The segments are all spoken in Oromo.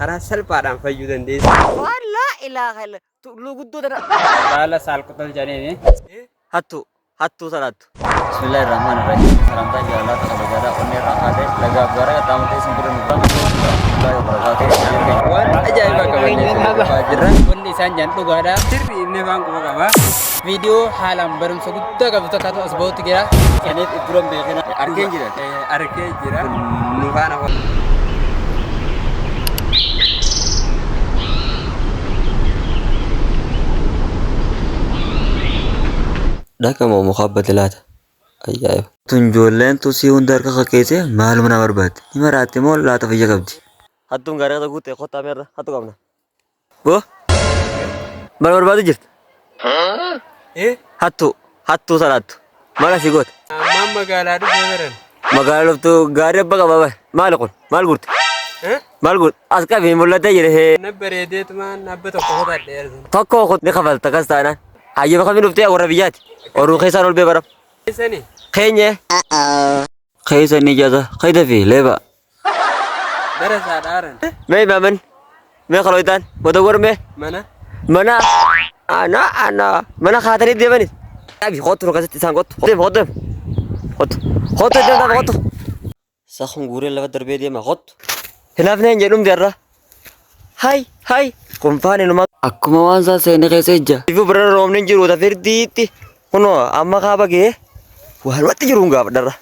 karaa salphaadhaan fayyuu dandeessu. Wala ilaha illa tullu guddoo dana. Baala saalqutal jedhanii. Hattuu salaattu. Bismillahirrahmanirrahim. Salamta jalla kabajada onne raakate laga bara tamte simpuru nuka. Waan ajaa'iba qabanii Jiran wanni isaan jedhan dhugaadha. Sirri inni waan quba qaba. Viidiyoo haalaan barumsa guddaa qabdu takkaatu as bahutti jira. Kanet iduran beekina arkeen jira. argee jira. Nu faana Dhaka moo mukhabbatilaata. Ajaa'iba. Tunjoolleen tusii hunda harka kakkeesse maaluma na barbaadde. Ni maraatte moo laata fayya qabdi. Hattuun gaarii irra guutte kottaa meerra hattu qabna. Boo maal barbaadu jirta? Hattuu salaattu. Maal asii goote? ammaan magaalaa dhufee baran. Magaalaa dhuftu gaarii abba qaba baay. Maali kun? Maal guurte? Maal guurte? As qabii mul'atee jire. Na bareedeetumaan abba tokko hotadheera. Tokko kun ni kafalta kas taanaan. Hayyama kamii dhuftee warra biyyaati. Oruu keessaan ol bee baram. Isani Keenye. Keessan ni jaata. Keessa fi leeba. darasaa dhaaran. Mee maaman. Mee kalooyitaan. Wata gormee. Mana Mana. Mana kaatanii deemanis. Abi hotu nu kasatti isaan qottu. Hotu. Hotu deemtaa qottu. Sakhun guuree lafa darbee deema qottu. Hinaafnee hin jedhumti irra. Hai. Kumfaani numa. Akkuma waan isaa seenne keessa ejja. Ifu bira roobni hin jiru tafirdiitti. Kunoo amma kaaba gee. Waanumatti jiru hin gaafadharra.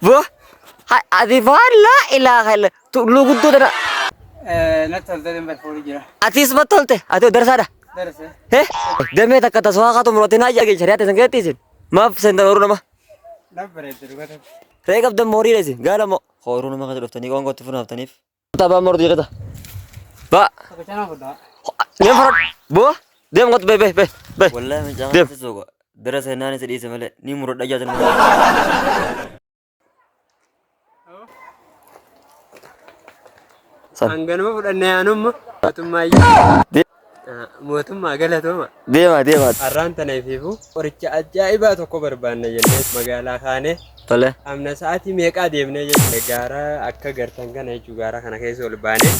Boo. Ati faallaa ilaaha illa tulluu guddoo dana. Natti toltee bat fuudhii jira. Atis battolte. Ati darsaadha. Darase. Damee takka taswaa kaatu murootiin haa jaa shari'aatti san keessatti isin. Maaf sentan horuu nama. Dabbareetti dhugata. Re'ee qabdan moorii dha isin gaala moo. Horuu nama kana dhuftanii qoongootti funaaftaniif. Taphaa mortii qita. Ba. Tokkochanaa fudhaa. Deem faradhu. Boo. Deem qotu bee. Wallaahi mincaa kan sogo. Dara seenaan isa dhiise malee ni muradha jaatan. hanganuma fudhannee aanumma mootummaa galatooma. Deema. Har'aan tana ifiifu qoricha ajaa'ibaa tokko barbaanna jennee magaalaa kaanee Tole. amna sa'aatii meeqaa deemnee jechuudha. Gaara akka gartan kana jechuudha. Gaara kana keessa ol baanee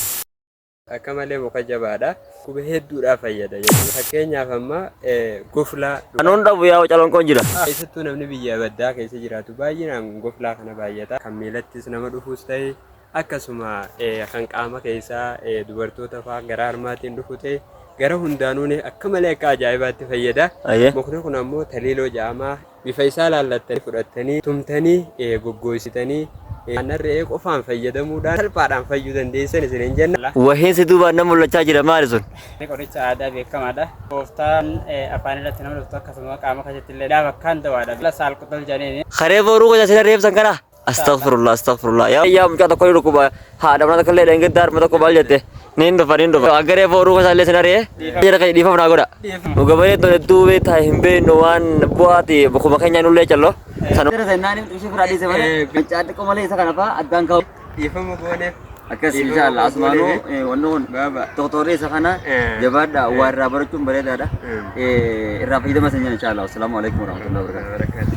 akka malee muka jabaadha. Quba hedduudhaaf fayyada jechuudha. Fakkeenyaaf amma goflaa. Anoon dhabu yaa caloon koon jira. Keessattuu namni biyya baddaa keessa jiraatu baay'inaan goflaa kana baay'ata. Kan miilattis nama dhufuus ta'e akkasuma kan qaama keessaa dubartoota fa'aa gara harmaatiin dhufu ta'e gara hundaanuun akka malee akka ajaa'ibaatti fayyada. Mukni kun ammoo taliiloo jedhama. Bifa isaa laallattanii fudhattanii tumtanii goggogsitanii aannan re'ee qofaan fayyadamuudhaan salphaadhaan fayyuu dandeessan isin hin jenna. Wahiin si duubaan nama mul'achaa jira maali sun? Qoricha aadaa beekamaadha. Tooftaan afaan irratti nama dhuftu akkasuma qaama keessatti illee dhaaba kan ta'udha. Saalqutal jedhanii. Karee booruu gosa sina reebsan kana. Astaghfirullah. Yaa mucaa tokko ni dhukkuba. Haadha mana tokko illee dhangeddaa harma tokko maal jette? Niin dhufa. Agaree booruu gosa illee sina ree. Jira kan dhiifamu naa godha. Dhugabalee tole duubee taa hin beeknu waan bu'aati bukuma keenya nullee callo. Dara seenaan ishee firaa dhiise malee. Mucaa xiqqoo malee isa kana fa'aa addaan kaa'u. Dhiifama gooneef. Akkas inshallah asumaanuu wannoon doktorri isa kana jabaadha waa irraa barachuun bareedaadha. Irraa fayyadama isin jenna inshallah. Assalaamu alaikum warahmatullahi wabarakatuh.